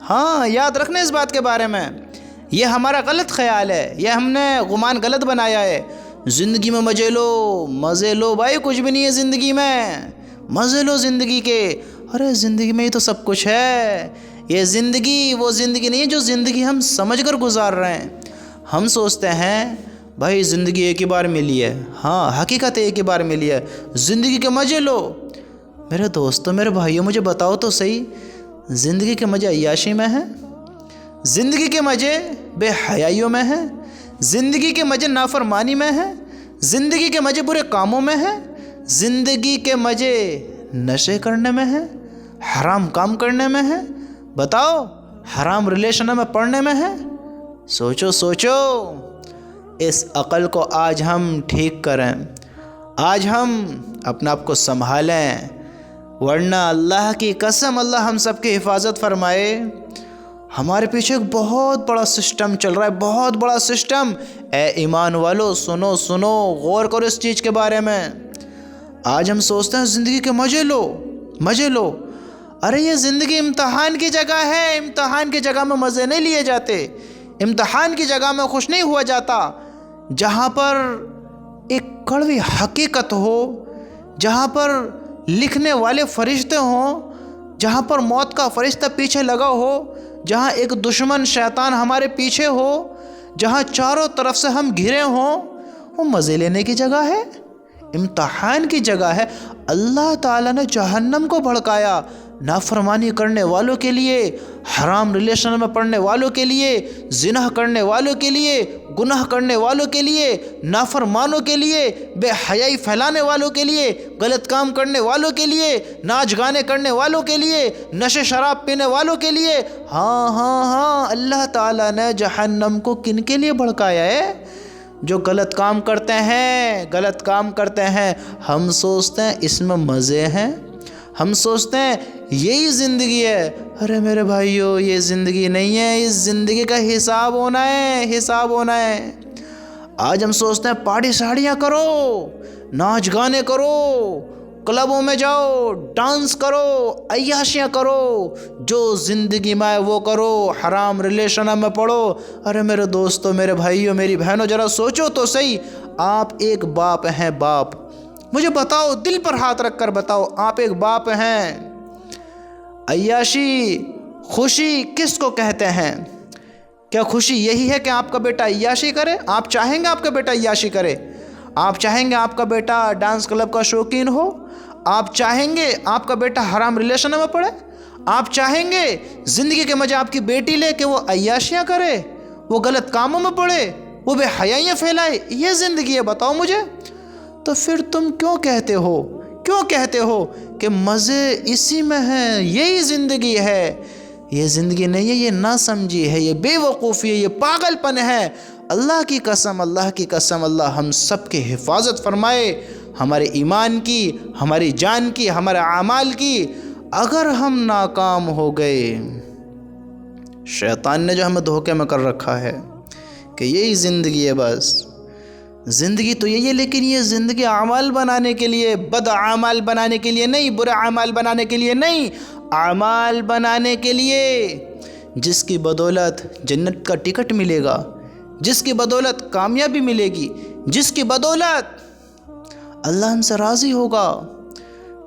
ہاں یاد رکھنا اس بات کے بارے میں، یہ ہمارا غلط خیال ہے، یہ ہم نے گمان غلط بنایا ہے۔ زندگی میں مزے لو، مزے لو بھائی، کچھ بھی نہیں ہے زندگی میں، مزے لو زندگی کے۔ ارے زندگی میں ہی تو سب کچھ ہے، یہ زندگی وہ زندگی نہیں ہے جو زندگی ہم سمجھ کر گزار رہے ہیں۔ ہم سوچتے ہیں بھائی زندگی ایک ہی بار ملی ہے، ہاں حقیقت ایک ہی بار ملی ہے، زندگی کے مزے لو۔ میرے دوستو، میرے بھائیوں، مجھے بتاؤ تو صحیح، زندگی کے مزے عیاشی میں ہیں؟ زندگی کے مزے بے حیائیوں میں ہیں؟ زندگی کے مزے نافرمانی میں ہیں؟ زندگی کے مزے برے کاموں میں ہیں؟ زندگی کے مزے نشے کرنے میں ہیں؟ حرام کام کرنے میں ہیں؟ بتاؤ، حرام ریلیشن میں پڑھنے میں ہیں؟ سوچو سوچو، اس عقل کو آج ہم ٹھیک کریں، آج ہم اپنے آپ کو سنبھالیں، ورنہ اللہ کی قسم اللہ ہم سب کی حفاظت فرمائے۔ ہمارے پیچھے ایک بہت بڑا سسٹم چل رہا ہے، بہت بڑا سسٹم۔ اے ایمان والو، سنو سنو، غور کرو اس چیز کے بارے میں۔ آج ہم سوچتے ہیں زندگی کے مزے لو، مزے لو۔ ارے یہ زندگی امتحان کی جگہ ہے، امتحان کی جگہ میں مزے نہیں لیے جاتے، امتحان کی جگہ میں خوش نہیں ہوا جاتا۔ جہاں پر ایک کڑوی حقیقت ہو، جہاں پر لکھنے والے فرشتے ہوں، جہاں پر موت کا فرشتہ پیچھے لگا ہو، جہاں ایک دشمن شیطان ہمارے پیچھے ہو، جہاں چاروں طرف سے ہم گھرے ہوں، وہ مزے لینے کی جگہ ہے، امتحان کی جگہ ہے۔ اللہ تعالیٰ نے جہنم کو بھڑکایا نافرمانی کرنے والوں کے لیے، حرام ریلیشن میں پڑنے والوں کے لیے، زنا کرنے والوں کے لیے، گناہ کرنے والوں کے لیے، نافرمانوں کے لیے، بے حیائی پھیلانے والوں کے لیے، غلط کام کرنے والوں کے لیے، ناچ گانے کرنے والوں کے لیے، نشے شراب پینے والوں کے لیے۔ ہاں ہاں ہاں، اللہ تعالیٰ نے جہنم کو کن کے لیے بھڑکایا ہے؟ جو غلط کام کرتے ہیں، غلط کام کرتے ہیں۔ ہم سوچتے ہیں اس میں مزے ہیں، ہم سوچتے ہیں یہی زندگی ہے۔ ارے میرے بھائیو، یہ زندگی نہیں ہے، اس زندگی کا حساب ہونا ہے، حساب ہونا ہے۔ آج ہم سوچتے ہیں پارٹی ساڑیاں کرو، ناچ گانے کرو، کلبوں میں جاؤ، ڈانس کرو، عیاشیاں کرو، جو زندگی میں وہ کرو، حرام ریلیشن میں پڑو۔ ارے میرے دوستو، میرے بھائیو، میری بہنوں، ذرا سوچو تو صحیح، آپ ایک باپ ہیں، باپ، مجھے بتاؤ، دل پر ہاتھ رکھ کر بتاؤ، آپ ایک باپ ہیں، عیاشی خوشی کس کو کہتے ہیں؟ کیا خوشی یہی ہے کہ آپ کا بیٹا عیاشی کرے؟ آپ چاہیں گے آپ کا بیٹا عیاشی کرے؟ آپ چاہیں گے آپ کا بیٹا ڈانس کلب کا شوقین ہو؟ آپ چاہیں گے آپ کا بیٹا حرام ریلیشن میں پڑے؟ آپ چاہیں گے زندگی کے مزے آپ کی بیٹی لے کہ وہ عیاشیاں کرے، وہ غلط کاموں میں پڑے، وہ بے حیائیاں پھیلائے؟ یہ زندگی ہے؟ بتاؤ مجھے۔ تو پھر تم کیوں کہتے ہو کہ مزے اسی میں ہیں، یہی زندگی ہے؟ یہ زندگی نہیں ہے، یہ ناسمجھی ہے، یہ بے وقوفی ہے، یہ پاگل پن ہے۔ اللہ کی قسم، اللہ کی قسم، اللہ ہم سب کی حفاظت فرمائے، ہمارے ایمان کی، ہماری جان کی، ہمارے اعمال کی۔ اگر ہم ناکام ہو گئے، شیطان نے جو ہمیں دھوکے میں کر رکھا ہے کہ یہی زندگی ہے، بس زندگی تو یہی ہے، لیکن یہ زندگی اعمال بنانے کے لیے، بد اعمال بنانے کے لیے نہیں، برے اعمال بنانے کے لیے نہیں، اعمال بنانے کے لیے، جس کی بدولت جنت کا ٹکٹ ملے گا، جس کی بدولت کامیابی ملے گی، جس کی بدولت اللہ ہم سے راضی ہوگا،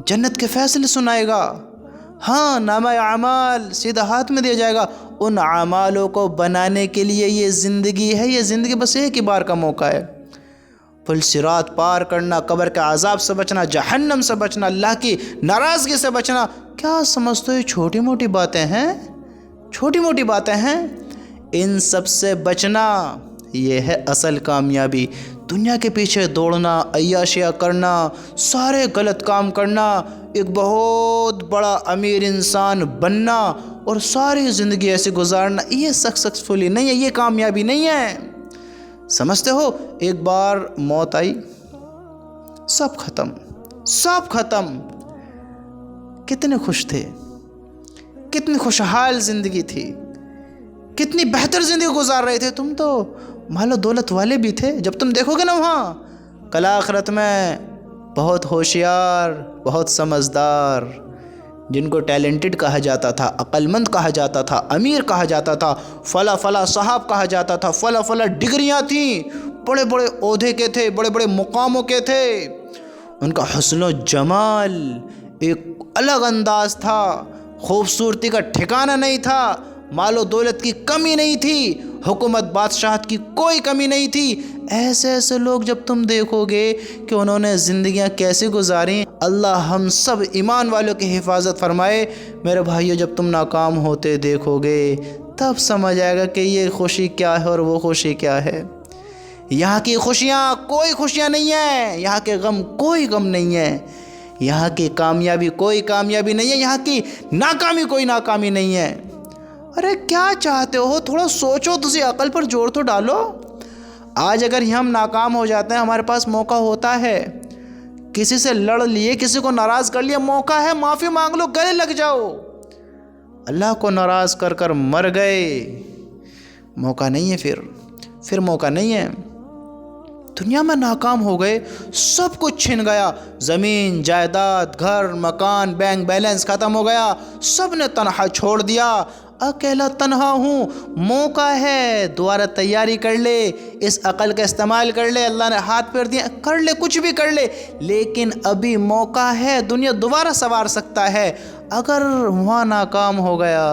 جنت کے فیصلے سنائے گا۔ ہاں، نامہ اعمال سیدھا ہاتھ میں دیا جائے گا۔ ان اعمالوں کو بنانے کے لیے یہ زندگی ہے، یہ زندگی بس ایک ہی بار کا موقع ہے۔ پل صراط پار کرنا، قبر کے عذاب سے بچنا، جہنم سے بچنا، اللہ کی ناراضگی سے بچنا، کیا سمجھتے ہو یہ چھوٹی موٹی باتیں ہیں؟ چھوٹی موٹی باتیں ہیں؟ ان سب سے بچنا یہ ہے اصل کامیابی۔ دنیا کے پیچھے دوڑنا، عیاشیاں کرنا، سارے غلط کام کرنا، ایک بہت بڑا امیر انسان بننا اور ساری زندگی ایسے گزارنا، یہ سکسیسفلی نہیں ہے، یہ کامیابی نہیں ہے۔ سمجھتے ہو، ایک بار موت آئی، سب ختم، سب ختم۔ کتنے خوش تھے، کتنی خوشحال زندگی تھی، کتنی بہتر زندگی گزار رہے تھے، تم تو مال و دولت والے بھی تھے۔ جب تم دیکھو گے نا وہاں کل آخرت میں، بہت ہوشیار، بہت سمجھدار، جن کو ٹیلنٹڈ کہا جاتا تھا، عقل مند کہا جاتا تھا، امیر کہا جاتا تھا، فلاں فلاں صاحب کہا جاتا تھا، فلاں فلاں ڈگریاں تھیں، بڑے بڑے عہدے کے تھے، بڑے بڑے مقاموں کے تھے، ان کا حسن و جمال ایک الگ انداز تھا، خوبصورتی کا ٹھکانہ نہیں تھا، مال و دولت کی کمی نہیں تھی، حکومت بادشاہت کی کوئی کمی نہیں تھی۔ ایسے ایسے لوگ جب تم دیکھو گے کہ انہوں نے زندگیاں کیسے گزاریں، اللہ ہم سب ایمان والوں کی حفاظت فرمائے۔ میرے بھائیو، جب تم ناکام ہوتے دیکھو گے تب سمجھ آئے گا کہ یہ خوشی کیا ہے اور وہ خوشی کیا ہے۔ یہاں کی خوشیاں کوئی خوشیاں نہیں ہیں، یہاں کے غم کوئی غم نہیں ہے، یہاں کی کامیابی کوئی کامیابی نہیں ہے، یہاں کی ناکامی کوئی ناکامی نہیں ہے۔ ارے کیا چاہتے ہو؟ تھوڑا سوچو، تسی عقل پر زور تو ڈالو۔ آج اگر ہم ناکام ہو جاتے ہیں، ہمارے پاس موقع ہوتا ہے، کسی سے لڑ لیے، کسی کو ناراض کر لیا، موقع ہے، معافی مانگ لو، گلے لگ جاؤ۔ اللہ کو ناراض کر کر مر گئے، موقع نہیں ہے، پھر موقع نہیں ہے۔ دنیا میں ناکام ہو گئے، سب کچھ چھن گیا، زمین جائیداد، گھر مکان، بینک بیلنس ختم ہو گیا، سب نے تنہا چھوڑ دیا، اکیلا تنہا ہوں، موقع ہے، دوبارہ تیاری کر لے، اس عقل کا استعمال کر لے، اللہ نے ہاتھ پیر دیا، کر لے، کچھ بھی کر لے، لیکن ابھی موقع ہے، دنیا دوبارہ سنوار سکتا ہے۔ اگر وہاں ناکام ہو گیا،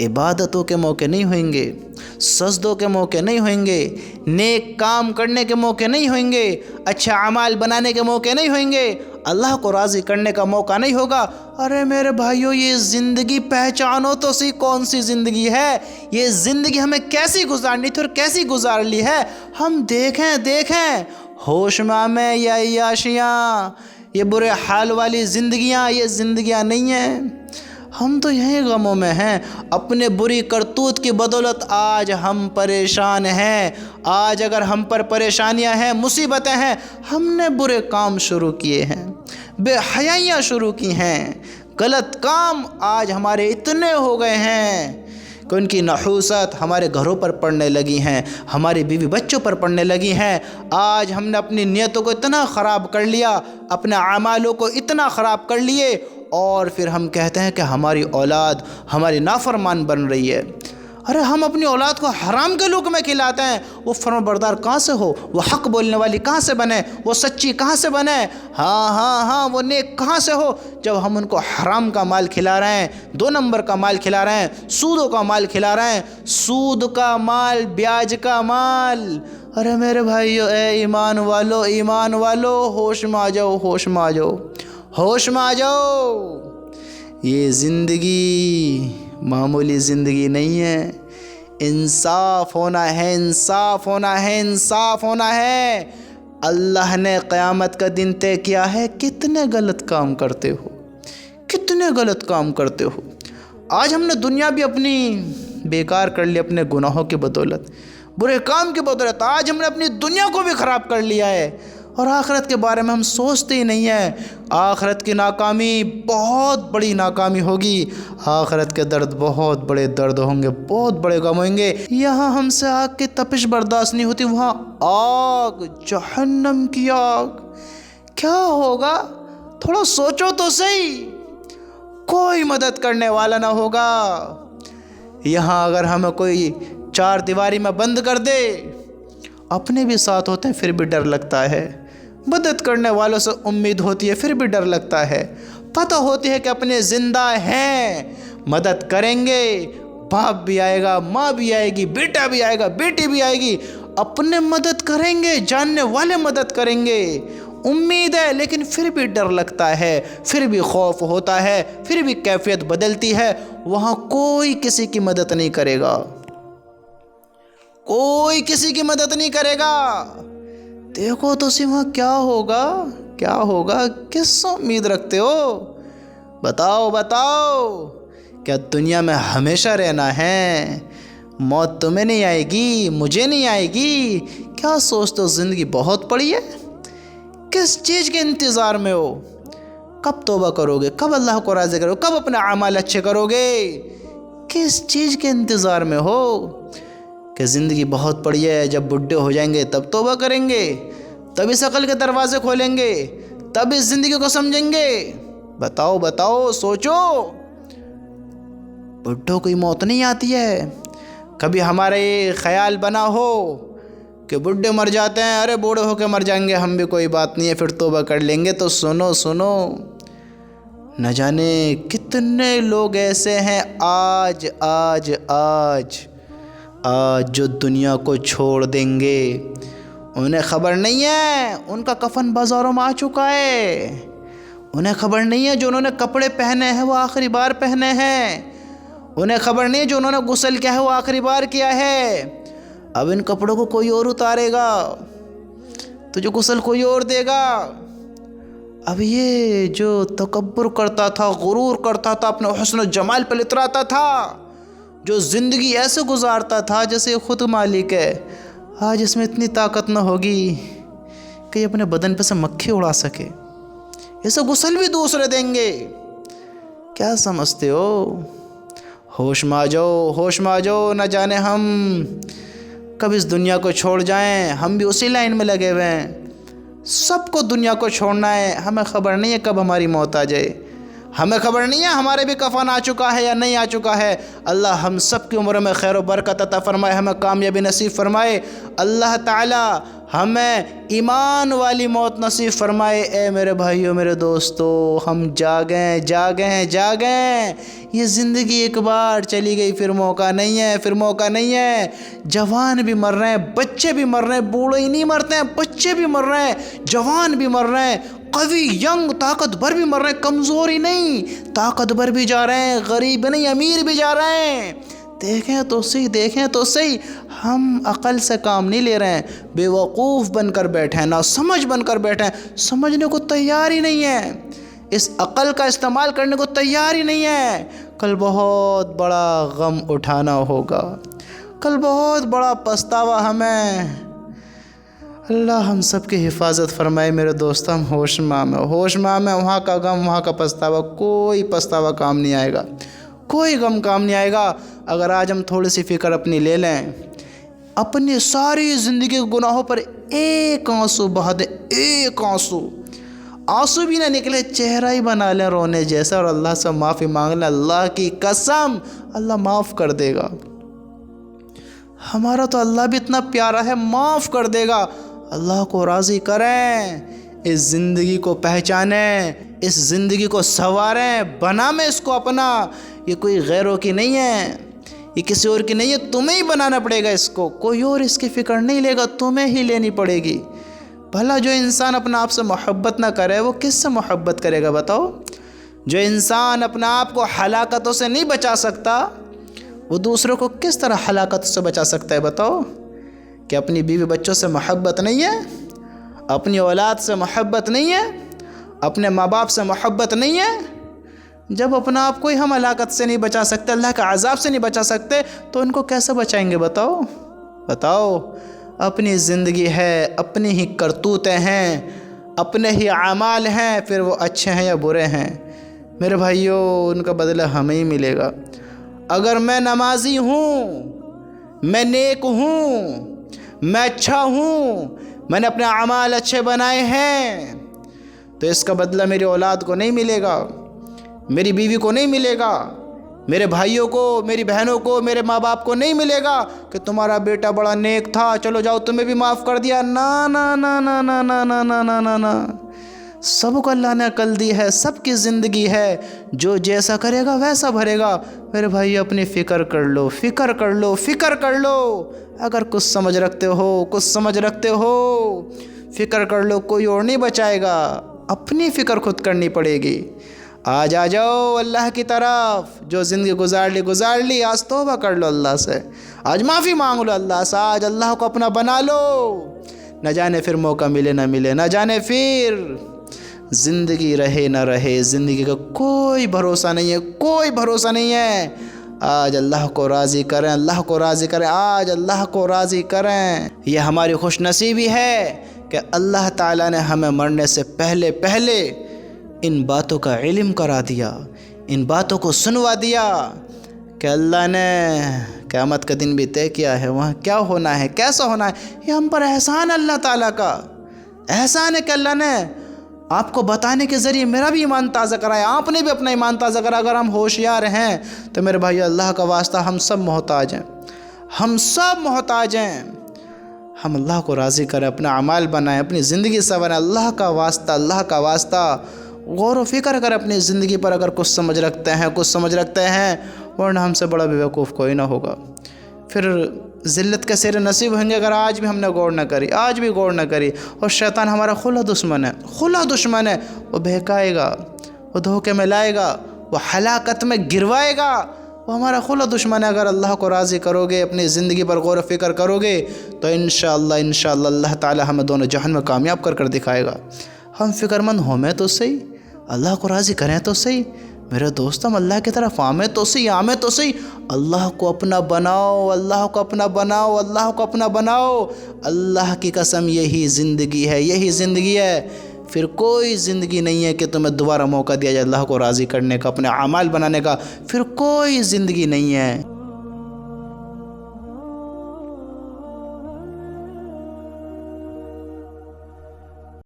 عبادتوں کے موقع نہیں ہوئیں گے، سجدوں کے موقع نہیں ہوئیں گے، نیک کام کرنے کے موقع نہیں ہوئیں گے، اچھا اعمال بنانے کے موقع نہیں ہوئیں گے، اللہ کو راضی کرنے کا موقع نہیں ہوگا۔ ارے میرے بھائیو، یہ زندگی پہچانو تو سی کون سی زندگی ہے، یہ زندگی ہمیں کیسی گزارنی تھی اور کیسی گزار لی ہے۔ ہم دیکھیں ہوش میں یا عیاشیاں، یہ برے حال والی زندگیاں، یہ زندگیاں نہیں ہیں۔ ہم تو یہیں غموں میں ہیں، اپنے بری کرتوت کی بدولت آج ہم پریشان ہیں۔ آج اگر ہم پر پریشانیاں ہیں، مصیبتیں ہیں، ہم نے برے کام شروع کیے ہیں، بے حیائیاں شروع کی ہیں، غلط کام آج ہمارے اتنے ہو گئے ہیں کہ ان کی نحوست ہمارے گھروں پر پڑنے لگی ہیں، ہمارے بیوی بچوں پر پڑنے لگی ہیں۔ آج ہم نے اپنی نیتوں کو اتنا خراب کر لیا، اپنے اعمالوں کو اتنا خراب کر لیے، اور پھر ہم کہتے ہیں کہ ہماری اولاد ہماری نافرمان بن رہی ہے۔ ارے ہم اپنی اولاد کو حرام کے لوک میں کھلاتے ہیں، وہ فرمانبردار کہاں سے ہو، وہ حق بولنے والی کہاں سے بنے، وہ سچی کہاں سے بنے، ہاں وہ نیک کہاں سے ہو، جب ہم ان کو حرام کا مال کھلا رہے ہیں، 2 نمبر کا مال کھلا رہے ہیں، سودوں کا مال کھلا رہے ہیں، سود کا مال، بیاج کا مال۔ ارے میرے بھائیو، اے ایمان والو، ہوش میں آ جاؤ، ہوش میں آ جاؤ۔ یہ زندگی معمولی زندگی نہیں ہے، انصاف ہونا ہے۔ اللہ نے قیامت کا دن طے کیا ہے، کتنے غلط کام کرتے ہو۔ آج ہم نے دنیا بھی اپنی بیکار کر لی، اپنے گناہوں کی بدولت، برے کام کی بدولت، آج ہم نے اپنی دنیا کو بھی خراب کر لیا ہے، اور آخرت کے بارے میں ہم سوچتے ہی نہیں ہیں۔ آخرت کی ناکامی بہت بڑی ناکامی ہوگی، آخرت کے درد بہت بڑے درد ہوں گے، بہت بڑے غم ہوں گے۔ یہاں ہم سے آگ کی تپش برداشت نہیں ہوتی، وہاں آگ، جہنم کی آگ، کیا ہوگا؟ تھوڑا سوچو تو صحیح، کوئی مدد کرنے والا نہ ہوگا۔ یہاں اگر ہمیں کوئی 4 دیواری میں بند کر دے، اپنے بھی ساتھ ہوتے ہیں پھر بھی ڈر لگتا ہے، مدد کرنے والوں سے امید ہوتی ہے پھر بھی ڈر لگتا ہے، پتہ ہوتی ہے کہ اپنے زندہ ہیں، مدد کریں گے، باپ بھی آئے گا، ماں بھی آئے گی، بیٹا بھی آئے گا، بیٹی بھی آئے گی، اپنے مدد کریں گے، جاننے والے مدد کریں گے، امید ہے، لیکن پھر بھی ڈر لگتا ہے، پھر بھی خوف ہوتا ہے، پھر بھی کیفیت بدلتی ہے۔ وہاں کوئی کسی کی مدد نہیں کرے گا، کوئی کسی کی مدد نہیں کرے گا۔ دیکھو تو سی وہاں کیا ہوگا، کس سے امید رکھتے ہو؟ بتاؤ، کیا دنیا میں ہمیشہ رہنا ہے؟ موت تمہیں نہیں آئے گی، مجھے نہیں آئے گی، کیا سوچتے ہو زندگی بہت پڑی ہے؟ کس چیز کے انتظار میں ہو؟ کب توبہ کرو گے، کب اللہ کو راضی کرو گے، کب اپنے اعمال اچھے کرو گے؟ کس چیز کے انتظار میں ہو؟ کہ زندگی بہت پڑی ہے، جب بڈھے ہو جائیں گے تب توبہ کریں گے، تب اس عقل کے دروازے کھولیں گے، تب اس زندگی کو سمجھیں گے۔ بتاؤ بتاؤ، سوچو، بڈھوں کی موت نہیں آتی ہے؟ کبھی ہمارا یہ خیال بنا ہو کہ بڈھے مر جاتے ہیں، ارے بوڑھے ہو کے مر جائیں گے ہم بھی، کوئی بات نہیں ہے، پھر توبہ کر لیں گے. تو سنو سنو، نہ جانے کتنے لوگ ایسے ہیں آج آج آج آج جو دنیا کو چھوڑ دیں گے. انہیں خبر نہیں ہے ان کا کفن بازاروں میں آ چکا ہے. انہیں خبر نہیں ہے جو انہوں نے کپڑے پہنے ہیں وہ آخری بار پہنے ہیں. انہیں خبر نہیں ہے جو انہوں نے غسل کیا ہے وہ آخری بار کیا ہے. اب ان کپڑوں کو کوئی اور اتارے گا تو جو غسل کوئی اور دے گا. اب یہ جو تکبر کرتا تھا، غرور کرتا تھا، اپنے حسن و جمال پہ اتراتا تھا، جو زندگی ایسے گزارتا تھا جیسے خود مالک ہے، آج اس میں اتنی طاقت نہ ہوگی کہ یہ اپنے بدن پہ سے مکھی اڑا سکے. اسے غسل بھی دوسرے دیں گے. کیا سمجھتے ہو؟ ہوش میں آ جاؤ، ہوش میں آ جاؤ. نہ جانے ہم کب اس دنیا کو چھوڑ جائیں. ہم بھی اسی لائن میں لگے ہوئے ہیں. سب کو دنیا کو چھوڑنا ہے. ہمیں خبر نہیں ہے کب ہماری موت آ جائے. ہمیں خبر نہیں ہے ہمارے بھی کفن آ چکا ہے یا نہیں آ چکا ہے. اللہ ہم سب کی عمر میں خیر و برکت عطا فرمائے، ہمیں کامیابی نصیب فرمائے. اللہ تعالی ہمیں ایمان والی موت نصیب فرمائے. اے میرے بھائیوں، میرے دوستو، ہم جاگیں جاگیں جاگیں. یہ زندگی ایک بار چلی گئی، پھر موقع نہیں ہے، پھر موقع نہیں ہے. جوان بھی مر رہے ہیں، بچے بھی مر رہے ہیں. بوڑھے ہی نہیں مرتے ہیں، بچے بھی مر رہے ہیں، جوان بھی مر رہے ہیں، قوی ینگ طاقتور بھی مر رہے ہیں. کمزور ہی نہیں، طاقتور بھی جا رہے ہیں، غریب نہیں امیر بھی جا رہے ہیں. دیکھیں تو صحیح، دیکھیں تو صحیح. ہم عقل سے کام نہیں لے رہے ہیں، بے وقوف بن کر بیٹھے ہیں، ناسمجھ بن کر بیٹھے ہیں. سمجھنے کو تیار ہی نہیں ہے، اس عقل کا استعمال کرنے کو تیار ہی نہیں ہے. کل بہت بڑا غم اٹھانا ہوگا، کل بہت بڑا پچھتاوا ہمیں. اللہ ہم سب کی حفاظت فرمائے. میرے دوست، ہم ہوش میں ہوش میں. وہاں کا غم، وہاں کا پچھتاوا، کوئی پچھتاوا کام نہیں آئے گا، کوئی غم کام نہیں آئے گا. اگر آج ہم تھوڑی سی فکر اپنی لے لیں، اپنی ساری زندگی کے گناہوں پر ایک آنسو بہا دیں، ایک آنسو، آنسو بھی نہ نکلے، چہرہ ہی بنا لیں رونے جیسا، اور اللہ سے معافی مانگ لیں، اللہ کی قسم اللہ معاف کر دے گا. ہمارا تو اللہ بھی اتنا پیارا ہے، معاف کر دے گا. اللہ کو راضی کریں، اس زندگی کو پہچانیں، اس زندگی کو سنواریں، بنامیں اس کو اپنا. یہ کوئی غیروں کی نہیں ہے، یہ کسی اور کی نہیں ہے، تمہیں ہی بنانا پڑے گا اس کو. کوئی اور اس کی فکر نہیں لے گا، تمہیں ہی لینی پڑے گی. بھلا جو انسان اپنا آپ سے محبت نہ کرے وہ کس سے محبت کرے گا بتاؤ؟ جو انسان اپنا آپ کو ہلاکتوں سے نہیں بچا سکتا وہ دوسروں کو کس طرح ہلاکت سے بچا سکتا ہے بتاؤ؟ کہ اپنی بیوی بچوں سے محبت نہیں ہے، اپنی اولاد سے محبت نہیں ہے، اپنے ماں باپ سے محبت نہیں ہے. جب اپنا آپ کو ہی ہم ہلاکت سے نہیں بچا سکتے، اللہ کے عذاب سے نہیں بچا سکتے، تو ان کو کیسے بچائیں گے بتاؤ؟ بتاؤ. اپنی زندگی ہے، اپنی ہی کرتوتیں ہیں، اپنے ہی اعمال ہیں، پھر وہ اچھے ہیں یا برے ہیں. میرے بھائیوں، ان کا بدلہ ہمیں ہی ملے گا. اگر میں نمازی ہوں، میں نیک ہوں، میں اچھا ہوں، میں نے اپنے اعمال اچھے بنائے ہیں، تو اس کا بدلہ میری اولاد کو نہیں ملے گا، میری بیوی کو نہیں ملے گا، میرے بھائیوں کو، میری بہنوں کو، میرے ماں باپ کو نہیں ملے گا کہ تمہارا بیٹا بڑا نیک تھا، چلو جاؤ تمہیں بھی معاف کر دیا. نا نا نا نا نا نا نا نا نا نا نا. سب کو اللہ نے عقل دی ہے، سب کی زندگی ہے، جو جیسا کرے گا ویسا بھرے گا. میرے بھائی اپنی فکر کر لو، فکر کر لو، فکر کر لو. اگر کچھ سمجھ رکھتے ہو، کچھ سمجھ رکھتے ہو، فکر کر لو. کوئی اور نہیں بچائے گا، اپنی فکر خود کرنی پڑے گی. آج آ جاؤ اللہ کی طرف. جو زندگی گزار لی، آج توبہ کر لو اللہ سے، آج معافی مانگ لو اللہ سے، آج اللہ کو اپنا بنا لو. نہ جانے پھر موقع ملے نہ ملے، نہ جانے پھر زندگی رہے نہ رہے. زندگی کا کوئی بھروسہ نہیں ہے، کوئی بھروسہ نہیں ہے. آج اللہ کو راضی کریں، اللہ کو راضی کریں، آج اللہ کو راضی کریں. یہ ہماری خوش نصیبی ہے کہ اللہ تعالیٰ نے ہمیں مرنے سے پہلے ان باتوں کا علم کرا دیا، ان باتوں کو سنوا دیا کہ اللہ نے قیامت کا دن بھی طے کیا ہے، وہاں کیا ہونا ہے، کیسا ہونا ہے. یہ ہم پر احسان، اللہ تعالیٰ کا احسان ہے کہ اللہ نے آپ کو بتانے کے ذریعے میرا بھی ایمان تازہ کرایا، آپ نے بھی اپنا ایمان تازہ کرا۔ اگر ہم ہوشیار ہیں تو میرے بھائی اللہ کا واسطہ ہم سب محتاج ہیں، ہم سب محتاج ہیں۔ ہم اللہ کو راضی کریں، اپنا اعمال بنائیں، اپنی زندگی سنواریں۔ اللہ کا واسطہ، اللہ کا واسطہ غور و فکر کریں اپنی زندگی پر، اگر کچھ سمجھ رکھتے ہیں، ورنہ ہم سے بڑا بیوقوف کوئی نہ ہوگا۔ پھر ذلت کے سیر نصیب ہوئیں گے اگر آج بھی ہم نے غور نہ کری، آج بھی غور نہ کری۔ اور شیطان ہمارا کھلا دشمن ہے، وہ بہکائے گا، وہ دھوکے میں لائے گا، وہ ہلاکت میں گروائے گا، وہ ہمارا کھلا دشمن ہے۔ اگر اللہ کو راضی کرو گے، اپنی زندگی پر غور و فکر کرو گے تو انشاءاللہ اللہ تعالی ہمیں دونوں جہان میں کامیاب کر دکھائے گا۔ ہم فکر مند ہوں تو صحیح، اللہ کو راضی کریں تو صحیح، میرے دوست ہم اللہ کی طرف آمیں تو صحیح، اللہ کو اپنا بناؤ، اللہ کو اپنا بناؤ۔ اللہ کی قسم یہی زندگی ہے، پھر کوئی زندگی نہیں ہے کہ تمہیں دوبارہ موقع دیا جائے اللہ کو راضی کرنے کا، اپنے اعمال بنانے کا، پھر کوئی زندگی نہیں ہے۔